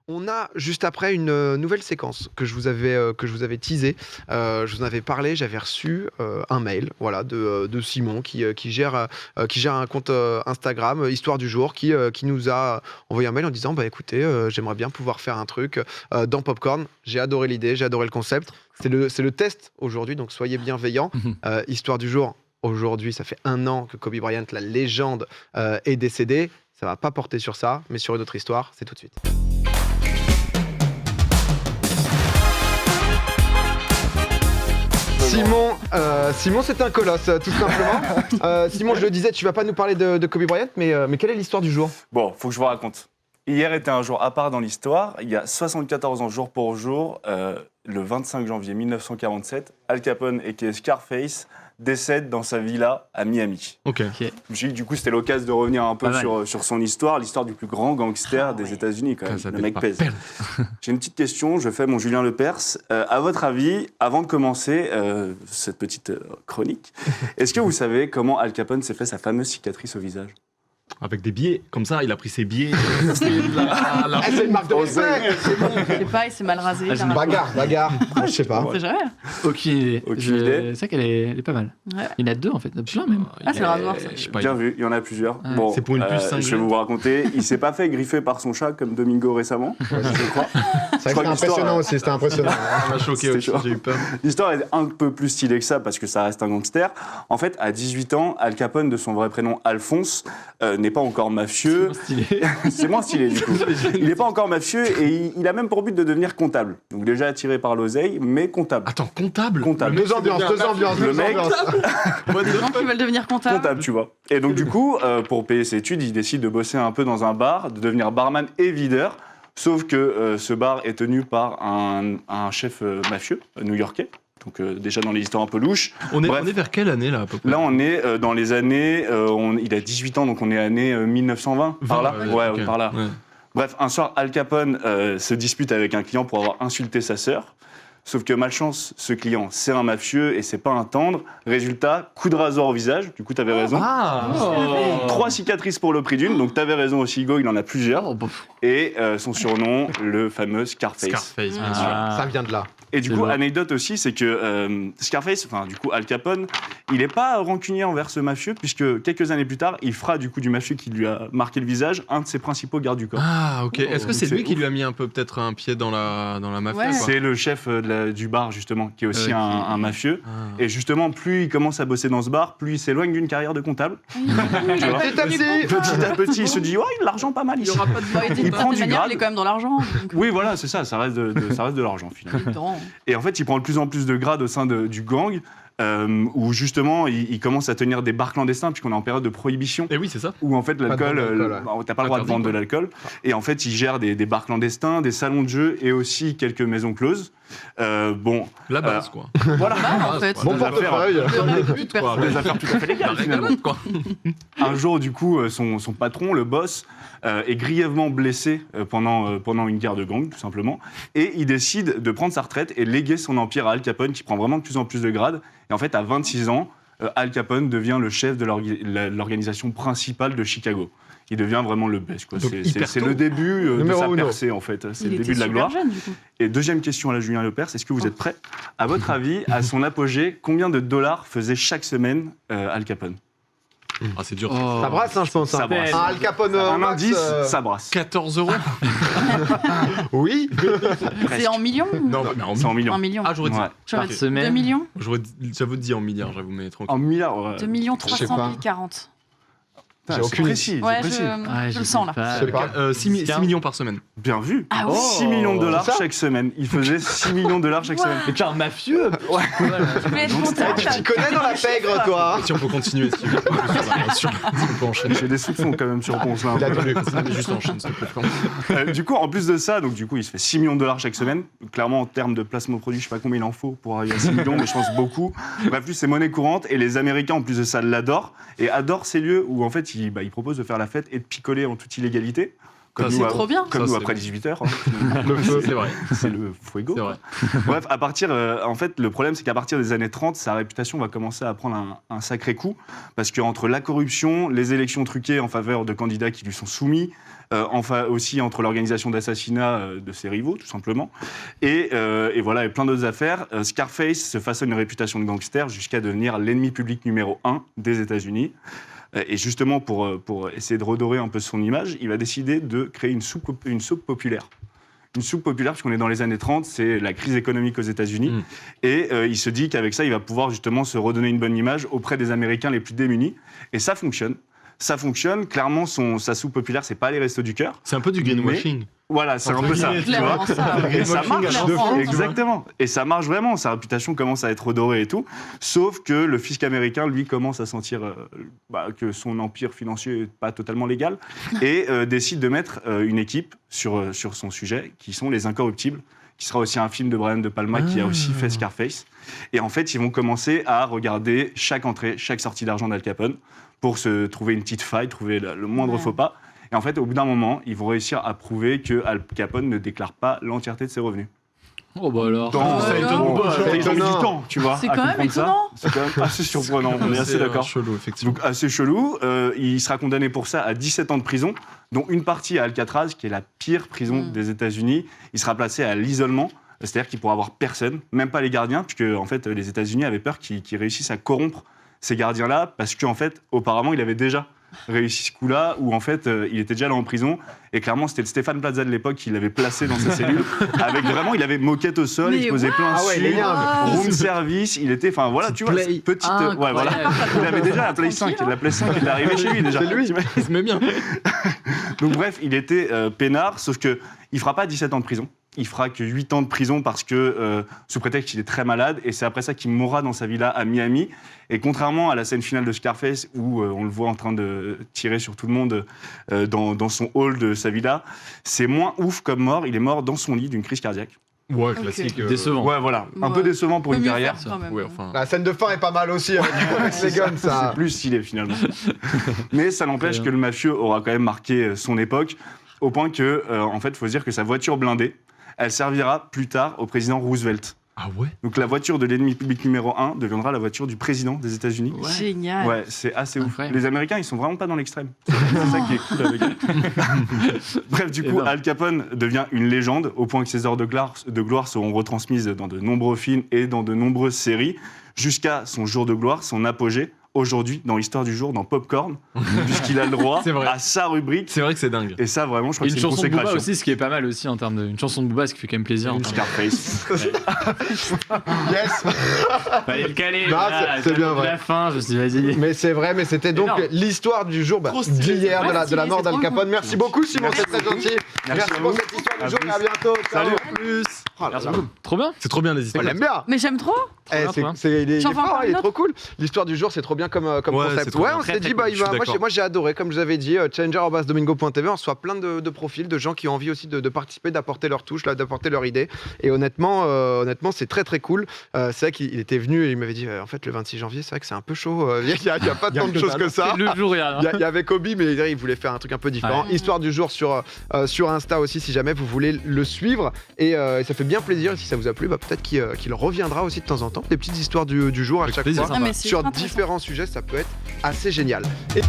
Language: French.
On a juste après une nouvelle séquence que je vous avais teasée. Je vous en avais parlé, j'avais reçu un mail voilà, de Simon qui gère un compte Instagram, Histoire du jour, qui nous a envoyé un mail en disant bah, écoutez, j'aimerais bien pouvoir faire un truc dans Popcorn. J'ai adoré l'idée, j'ai adoré le concept. C'est le test aujourd'hui, donc soyez bienveillants. Histoire du jour, aujourd'hui, ça fait 1 an que Kobe Bryant, la légende, est décédé. Ça va pas porter sur ça, mais sur une autre histoire, c'est tout de suite. Simon, c'est un colosse, tout simplement. Simon, je le disais, tu vas pas nous parler de Kobe Bryant, mais quelle est l'histoire du jour ? Bon, faut que je vous raconte. Hier était un jour à part dans l'histoire. Il y a 74 ans, jour pour jour, le 25 janvier 1947, Al Capone, a.k.a. Scarface, décède dans sa villa à Miami. Ok. Je me suis dit, du coup, c'était l'occasion de revenir un peu sur son histoire, l'histoire du plus grand gangster des États-Unis, quand même. Le mec pèse. J'ai une petite question, je fais mon Julien Lepers. À votre avis, avant de commencer cette petite chronique, est-ce que vous savez comment Al Capone s'est fait sa fameuse cicatrice au visage ? Avec des billets, comme ça, il a pris ses billets. C'est une marque de respect. Je sais pas, il s'est mal rasé. Bagarre. Je sais pas. C'est jamais. Aucune idée. C'est vrai qu'elle est pas mal. Ouais. Il y en a 2 en fait, plein même. Ah, c'est le rasoir, ça. Je sais pas. Bien vu, il y en a plusieurs. Ouais. Bon, C'est pour une puce 5G. je vais vous raconter, il s'est pas fait griffer par son chat comme Domingo récemment, je crois. C'est vrai que c'était impressionnant aussi, c'était impressionnant. Ça m'a choqué C'était aussi, chaud. j'ai eu peur. L'histoire est un peu plus stylée que ça parce que ça reste un gangster. En fait, à 18 ans, Al Capone, de son vrai prénom Alphonse, n'est pas encore mafieux. C'est moins stylé du coup. Il n'est pas encore mafieux et il a même pour but de devenir comptable. Donc déjà attiré par l'oseille, mais comptable. Attends, comptable. Comptable. Deux ambiances. Le mec, Les gens qui veulent devenir comptables. comptable, tu vois. Et donc du coup, pour payer ses études, il décide de bosser un peu dans un bar, de devenir barman et videur. Sauf que ce bar est tenu par un chef mafieux new-yorkais. Donc déjà dans les histoires un peu louches. On Bref. est vers quelle année là à peu près ? Là, on est dans les années... il a 18 ans, donc on est année 1920, par là. ok. Par là. Ouais. Bref, un soir, Al Capone se dispute avec un client pour avoir insulté sa sœur. Sauf que malchance, ce client, c'est un mafieux et c'est pas un tendre. Résultat, coup de rasoir au visage. Du coup, t'avais raison. Ah 3 cicatrices pour le prix d'une. Donc t'avais raison aussi, Hugo, il en a plusieurs. Et son surnom, le fameux Scarface. Scarface, bien sûr. Ça vient de là. Et du C'est coup, vrai. anecdote aussi, c'est que Scarface, enfin du coup Al Capone, il n'est pas rancunier envers ce mafieux, puisque quelques années plus tard, il fera du coup du mafieux qui lui a marqué le visage un de ses principaux gardes du corps. Ah, ok. Est-ce que c'est C'est lui qui ouf. lui a mis un peu peut-être un pied dans la mafia Ouais. quoi C'est le chef du bar justement, qui est aussi un mafieux. Ah. Et justement, plus il commence à bosser dans ce bar, plus il s'éloigne d'une carrière de comptable. Tu vois. Petit à petit, il se dit, ouais, il a de l'argent pas mal ici. Il prend du grade. Il est quand même dans l'argent. donc, Oui, voilà, c'est ça, ça reste de l'argent finalement. dedans. Et en fait, il prend de plus en plus de grades au sein du gang, où justement, il commence à tenir des bars clandestins, puisqu'on est en période de prohibition, Et oui, c'est ça. où en fait, l'alcool, de vendre d'alcool, t'as pas le droit de Interdit, vendre de quoi. l'alcool. Et en fait, il gère des bars clandestins, des salons de jeu et aussi quelques maisons closes. Bon, La base, quoi. voilà. Bah, en fait. Bon Des portefeuille. De rêve de But, toute quoi. personne. Des affaires tout à fait légales, finalement. quoi. Un jour, du coup, son patron, le boss, est grièvement blessé pendant une guerre de gang, tout simplement. Et il décide de prendre sa retraite et léguer son empire à Al Capone, qui prend vraiment de plus en plus de grades. Et en fait, à 26 ans, Al Capone devient le chef de l'organisation principale de Chicago. Il devient vraiment le best, quoi. Donc, C'est tôt. le début de Numéro sa uno. percée, en fait. C'est Il le était début de la super gloire. jeune, du coup. Et deuxième question à la Julien Lepers, est-ce que vous êtes prêts ? À votre avis, à son apogée, combien de dollars faisait chaque semaine Al Capone ? Ah, c'est dur. Ça brasse, je pense. Ça brasse. Un Al Capone Un max, indice, ça brasse. 14 €. Oui. C'est en millions ou- Non, mais en C'est en millions. En millions. Ah, j'aurais dit. Ouais. J'aurais ok. dit Semaine. 2 millions J'avoue dit en milliards, j'avoue, mais tranquille. En milliards, ouais. 2 millions Je sais 300 pas. 040. Putain, J'ai c'est aucune précis, Ouais, c'est précis. je le sens là. Je sais pas. 6 millions par semaine. Bien vu. Ah oui. 6 millions de dollars C'est ça chaque semaine. Il faisait 6 millions de dollars chaque semaine. Mais t'es un mafieux. Je voulais être comptable. Tu t'y connais dans la pègre, toi. Si on peut continuer, s'il vous plaît. Bien sûr. Si on peut enchaîner. J'ai des soupçons quand même sur Ponce là. Il a tenu. Non, mais juste enchaîne, s'il te plaît. Du coup, en plus de ça, donc du coup, il se fait 6 millions de dollars chaque semaine. Clairement, en termes de placement de produit, je sais pas combien il en faut pour arriver à 6 millions, mais je pense beaucoup. Bref, plus c'est monnaie courante et les Américains, en plus de ça, l'adorent et adorent ces lieux où en fait, il propose de faire la fête et de picoler en toute illégalité. Comme Ça, nous, c'est trop bien. Comme Ça, nous c'est après bon. 18h. Le feu, c'est vrai. C'est le fuego. C'est vrai. Bref, à partir, en fait, le problème, c'est qu'à partir des années 30, sa réputation va commencer à prendre un sacré coup, parce qu'entre la corruption, les élections truquées en faveur de candidats qui lui sont soumis, enfin aussi entre l'organisation d'assassinat de ses rivaux, tout simplement. Et voilà, et plein d'autres affaires. Scarface se façonne une réputation de gangster jusqu'à devenir l'ennemi public numéro 1 des États-Unis. Et justement, pour essayer de redorer un peu son image, il va décider de créer une soupe populaire. Une soupe populaire, puisqu'on est dans les années 30, c'est la crise économique aux États-Unis. Et il se dit qu'avec ça, il va pouvoir justement se redonner une bonne image auprès des Américains les plus démunis. Et ça fonctionne. Ça fonctionne. Clairement, sa soupe populaire, c'est pas les restos du cœur. C'est un peu du greenwashing. Voilà, c'est un peu ça. Tu vois, et ça marche. Clairement. Exactement. Et ça marche vraiment. Sa réputation commence à être redorée et tout. Sauf que le fisc américain, lui, commence à sentir que son empire financier n'est pas totalement légal et décide de mettre une équipe sur son sujet, qui sont les Incorruptibles, qui sera aussi un film de Brian De Palma qui a aussi fait Scarface. Et en fait, ils vont commencer à regarder chaque entrée, chaque sortie d'argent d'Al Capone pour se trouver une petite faille, trouver le moindre faux pas. Et en fait, au bout d'un moment, ils vont réussir à prouver que Al Capone ne déclare pas l'entièreté de ses revenus. Oh bah alors. Ça étonne pas. C'est Ils ont mis du étonnant. temps, tu vois, C'est à quand même comprendre ça. étonnant. C'est quand même assez surprenant, on est assez d'accord. Chelou, effectivement. Donc assez chelou. Il sera condamné pour ça à 17 ans de prison, dont une partie à Alcatraz, qui est la pire prison des États-Unis. Il sera placé à l'isolement, c'est-à-dire qu'il pourra avoir personne, même pas les gardiens, puisque en fait, les États-Unis avaient peur qu'ils réussissent à corrompre ces gardiens-là, parce qu'en fait, auparavant, il avait déjà réussi ce coup-là, où en fait, il était déjà là en prison, et clairement, c'était le Stéphane Plaza de l'époque qui l'avait placé dans sa cellule, avec vraiment, il avait moquette au sol, il se posait plein Ah ouais, dessus, énorme. room service, il était, enfin voilà, tu vois, Play. petite, ouais, Incroyable. voilà, il avait déjà la Play 5, la Play 5, il est arrivé chez lui déjà. C'est lui. Il se met bien. Donc bref, il était peinard, sauf que il fera pas 17 ans de prison. Il fera que 8 ans de prison parce que, sous prétexte qu'il est très malade, et c'est après ça qu'il mourra dans sa villa à Miami. Et contrairement à la scène finale de Scarface, où on le voit en train de tirer sur tout le monde dans son hall de sa villa, c'est moins ouf comme mort. Il est mort dans son lit d'une crise cardiaque. Ouais, classique. Décevant. Ouais, voilà. Un peu Ouais. décevant pour Peut une mieux carrière. faire, quand même. Ouais, enfin. La scène de fin est pas mal aussi avec les guns, ça. C'est plus stylé finalement. Mais ça n'empêche Très que le mafieux aura quand même marqué son époque, au point que, en fait, il faut se dire que sa voiture blindée, elle servira plus tard au président Roosevelt. Ah ouais. Donc la voiture de l'ennemi public numéro 1 deviendra la voiture du président des États-Unis. Ouais. Génial. Ouais, c'est assez ouf. Incroyable. Les Américains, ils sont vraiment pas dans l'extrême. C'est ça qui est cool avec eux. Bref, du coup, Énorme. Al Capone devient une légende, au point que ses heures de gloire seront retransmises dans de nombreux films et dans de nombreuses séries, jusqu'à son jour de gloire, son apogée, aujourd'hui, dans l'histoire du jour, dans Popcorn, puisqu'il a le droit C'est vrai. à sa rubrique. C'est vrai que c'est dingue. Et ça, vraiment, je crois Et que une c'est une chanson de Booba consécration. aussi, ce qui est pas mal aussi en termes de. Une chanson de Booba, ce qui fait quand même plaisir. en Une termes de- Scarface. Yes. Fallait le caler. Non, voilà, c'est bien vrai. La fin, je me suis dit, vas-y. Mais c'est vrai, mais c'était donc Énorme. l'histoire du jour Trop stylé. d'hier de la Stylé, mort c'est d'Al trop Capone. cool. Merci beaucoup, Simon, c'est très gentil. Merci à pour vous. cette histoire À du jour et plus. à bientôt. Ciao. Salut. Plus. Oh là Merci là. beaucoup. Trop bien. C'est trop bien les On histoires. l'aime bien. Mais j'aime trop. Eh, Trop bien. il est J'en veux fort, encore il est une trop cool. L'histoire du jour, c'est trop bien comme Ouais, concept. c'est trop Ouais, bien. on Très, s'est très dit, bah, cool. il Je va. suis Moi, d'accord. j'ai adoré, comme je vous avais dit, changer@domingo.tv. On reçoit plein de profils, de gens qui ont envie aussi de participer, d'apporter leur touche, là, d'apporter leur idée. Et honnêtement, c'est très très cool. C'est vrai qu'il était venu et il m'avait dit, en fait, le 26 janvier, c'est vrai que c'est un peu chaud. Il n'y a pas tant de choses que ça. C'est le jour, il y a rien. Il y avait Kobe, mais il voulait faire un truc un peu différent. Ouais. Histoire du jour sur Insta aussi, si jamais vous voulez le suivre. Et ça fait bien plaisir. Et si ça vous a plu, bah, peut-être qu'il reviendra aussi de temps en temps. Des petites histoires du jour à Avec chaque plaisir. fois. Ah, mais c'est Sur intéressant. différents sujets, ça peut être assez génial. Et